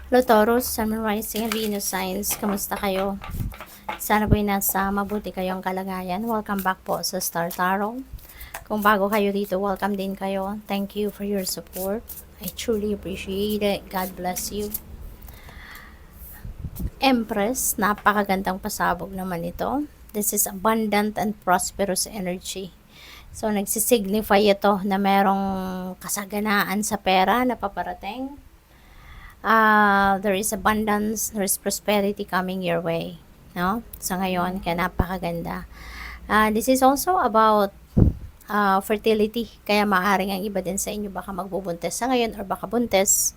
Hello Taurus, Sun, Moon, Rising, and Venus signs. Kamusta kayo? Sana po'y nasa mabuti kayong kalagayan. Welcome back po sa Star Tarot. Kung bago kayo dito, welcome din kayo. Thank you for your support. I truly appreciate it. God bless you. Empress, napakagandang pasabog naman ito. This is abundant and prosperous energy. So, nagsisignify ito na merong kasaganaan sa pera na paparating. There is abundance, there is prosperity coming your way, no? So ngayon, kaya napakaganda. This is also about fertility, kaya maaaring ang iba din sa inyo baka magbubuntis sa ngayon, or baka buntis,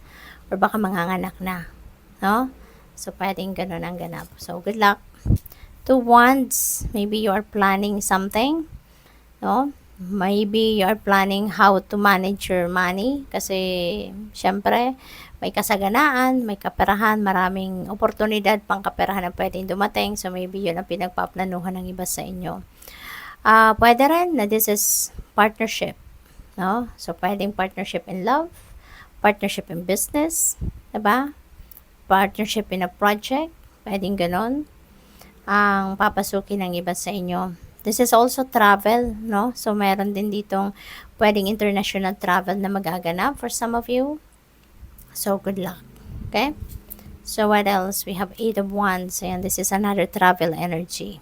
or baka manganganak na, no? So pwedeng ganun ang ganap. So good luck. 2 Wands, maybe you are planning something, no? Maybe you are planning how to manage your money kasi syempre may kasaganaan, may kaperahan, maraming oportunidad pang kaperahan na pwedeng dumating. So maybe yun ang pinagpaplanuhan ng iba sa inyo. Pwede rin na this is partnership, no? So pwedeng partnership in love, partnership in business, diba? Partnership in a project, pwedeng ganon ang papasukin ng iba sa inyo. This is also travel, no? So, meron din ditong pwedeng international travel na magaganap for some of you. So, good luck. Okay? So, what else? We have 8 of Wands, and this is another travel energy.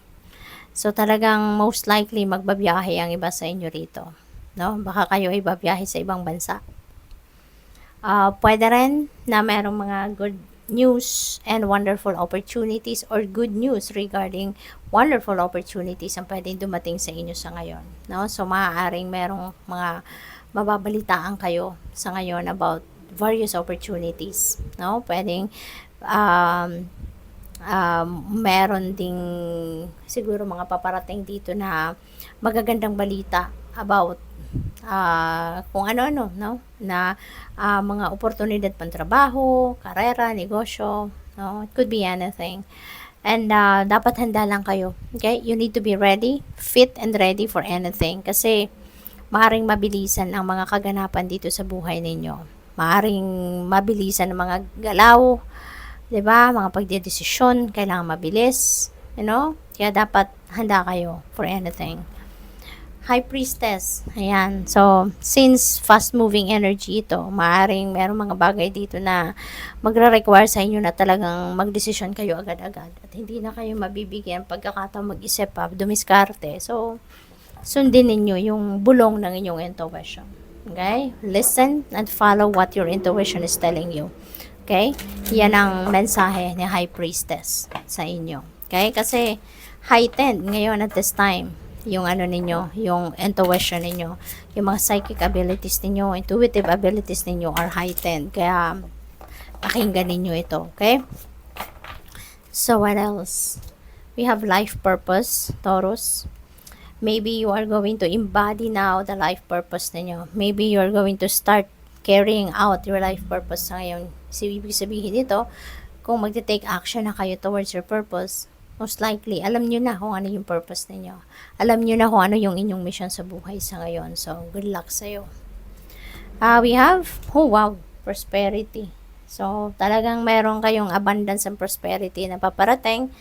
So, talagang most likely magbabiyahe ang iba sa inyo rito, no? Baka kayo ay babiyahe sa ibang bansa. Pwede rin na merong mga good news and wonderful opportunities, or good news regarding wonderful opportunities ang pwedeng dumating sa inyo sa ngayon, no? So maaaring merong mga mababalitaan kayo sa ngayon about various opportunities, no? Pwedeng meron ding siguro mga paparating dito na magagandang balita about kung ano-ano, no? Na mga oportunidad pang trabaho, karera, negosyo, no? It could be anything. And dapat handa lang kayo. Okay? You need to be ready, fit and ready for anything. Kasi maaring mabilisan ang mga kaganapan dito sa buhay ninyo. Maaring mabilisan ang mga galaw, 'di ba? Mga pagdedesisyon, kailangan mabilis, you know? Kaya dapat handa kayo for anything. High Priestess. Ayan. So, since fast-moving energy ito, maaaring merong mga bagay dito na magre-require sa inyo na talagang magdesisyon kayo agad-agad. At hindi na kayo mabibigyan pagkakataon mag-isip pa, dumiskarte. So, sundin ninyo yung bulong ng inyong intuition. Okay? Listen and follow what your intuition is telling you. Okay? Yan ang mensahe ni High Priestess sa inyo. Okay? Kasi heightened ngayon at this time yung ano ninyo, yung intuition ninyo, yung mga psychic abilities ninyo, intuitive abilities ninyo are heightened. Kaya pakinggan ninyo ito, okay? So what else? We have life purpose, Taurus. Maybe you are going to embody now the life purpose ninyo. Maybe you are going to start carrying out your life purpose ngayon. So, ibig sabihin dito, kung magte-take action na kayo towards your purpose, most likely, alam nyo na kung ano yung purpose ninyo. Alam nyo na kung ano yung inyong mission sa buhay sa ngayon. So, good luck sa'yo. We have, oh wow, prosperity. So, talagang meron kayong abundance and prosperity na paparating.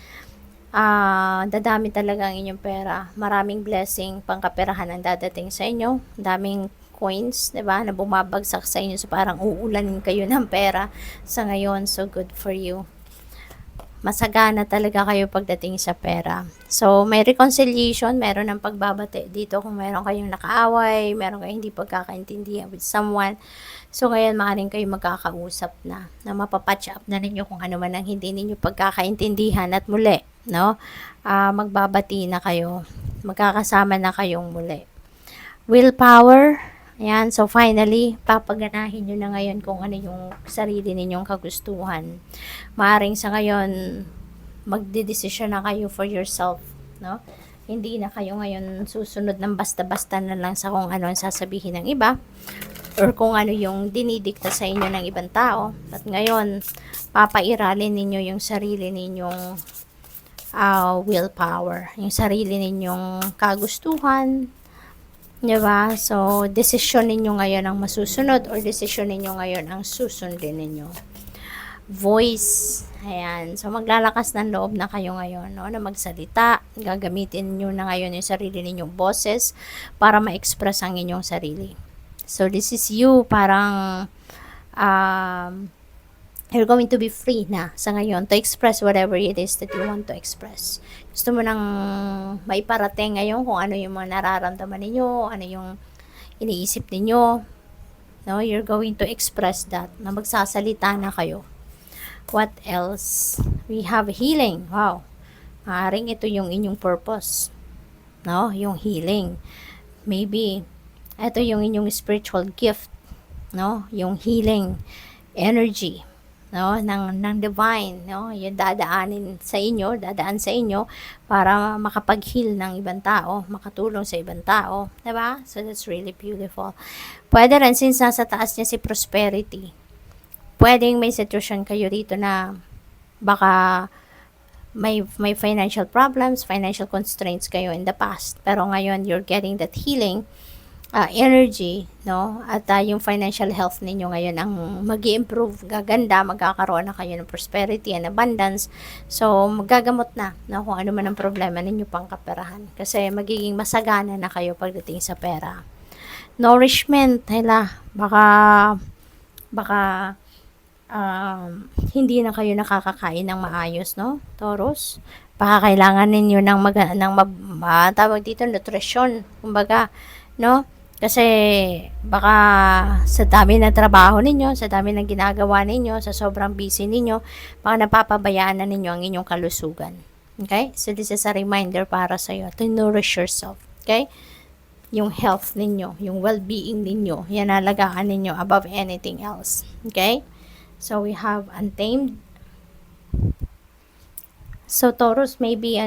Dadami talaga ang inyong pera. Maraming blessing, pangkaperahan ang dadating sa inyo. Daming coins, 'di ba, na bumabagsak sa inyo. So, parang uulanin kayo ng pera sa ngayon. So, good for you. Masagana talaga kayo pagdating sa pera. So, may reconciliation, meron ng pagbabati dito kung meron kayong nakaaway, meron kayong hindi pagkakaintindihan with someone. So, ngayon maaaring kayo magkakausap na mapapatch up na ninyo kung ano man ang hindi ninyo pagkakaintindihan, at muli, no? Magbabati na kayo, magkakasama na kayong muli. Willpower. Ayan, so finally, papaganahin nyo na ngayon kung ano yung sarili ninyong kagustuhan. Maaring sa ngayon, magdidesisyon na kayo for yourself, no? Hindi na kayo ngayon susunod ng basta-basta na lang sa kung ano ang sasabihin ng iba, or kung ano yung dinidikta sa inyo ng ibang tao. At ngayon, papairalin ninyo yung sarili ninyong willpower, yung sarili ninyong kagustuhan, diba? So, desisyon ninyo ngayon ang masusunod, or desisyon ninyo ngayon ang susundin ninyo. voice. Ayan. So, maglalakas ng loob na kayo ngayon, no, na magsalita. Gagamitin nyo na ngayon yung sarili ninyong boses para ma-express ang inyong sarili. So, this is you. Parang, you're going to be free na sa ngayon to express whatever it is that you want to express. Gusto mo nang maiparating ngayon kung ano yung mga nararamdaman ninyo, ano yung iniisip ninyo. No, you're going to express that. Na magsasalita na kayo. What else? We have healing. Wow. Maaaring ito yung inyong purpose. No, yung healing. Maybe ito yung inyong spiritual gift. No, yung healing energy, no, ng divine, no, yung dadaan sa inyo para makapag-heal ng ibang tao, makatulong sa ibang tao, 'di ba? So that's really beautiful. Pwede rin, since nasa taas niya si prosperity, pwedeng may situation kayo rito na baka may financial problems, financial constraints kayo in the past, pero ngayon you're getting that healing energy, no? At yung financial health ninyo ngayon ang mag-i-improve, gaganda, magkakaroon na kayo ng prosperity and abundance. So, magagamot na, no, kung ano man ang problema ninyo pang kaperahan. Kasi magiging masagana na kayo pagdating sa pera. Nourishment, baka hindi na kayo nakakakain ng maayos, no, Taurus? Baka kailangan ninyo tawag dito, nutrition, kumbaga, no? Kasi baka sa dami ng trabaho ninyo, sa dami ng ginagawa ninyo, sa sobrang busy ninyo, baka napapabayaan na ninyo ang inyong kalusugan. Okay? So this is a reminder para sa iyo to nourish yourself. Okay? Yung health ninyo, yung well-being ninyo, yan alagaan ninyo above anything else. Okay? So we have untamed. So Taurus, maybe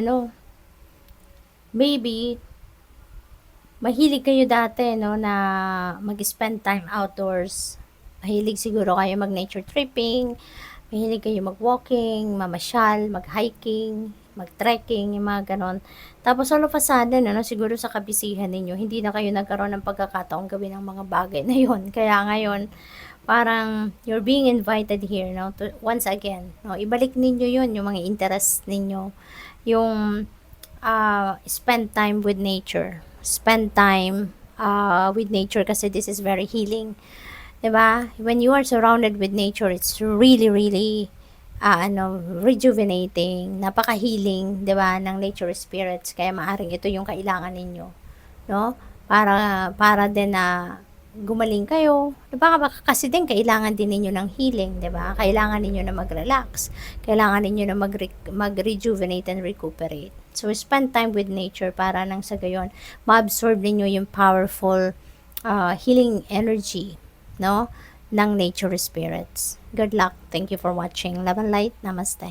mahilig kayo dati, no, na mag-spend time outdoors. Mahilig siguro kayo mag-nature tripping, mahilig kayo mag-walking, mamasyal, mag-hiking, mag-trekking, yung mga ganon. Tapos all of a sudden, siguro sa kabisihan ninyo, hindi na kayo nagkaroon ng pagkakataong gawin ang mga bagay na yun. Kaya ngayon, parang you're being invited here, no, to, once again, no, ibalik ninyo yun, yung mga interest ninyo, yung spend time with nature. Spend time with nature kasi this is very healing. 'Di ba? When you are surrounded with nature, it's really rejuvenating, napaka-healing, 'di ba, ng nature spirits. Kaya maaring ito yung kailangan ninyo, no? Para din na gumaling kayo. 'Di ba? Kasi din kailangan din ninyo ng healing, 'di ba? Kailangan ninyo na mag-relax. Kailangan ninyo na mag-rejuvenate and recuperate. So, spend time with nature para nang sa gayon, ma-absorb ninyo yung powerful healing energy, no, ng nature spirits. Good luck. Thank you for watching. Love and light. Namaste.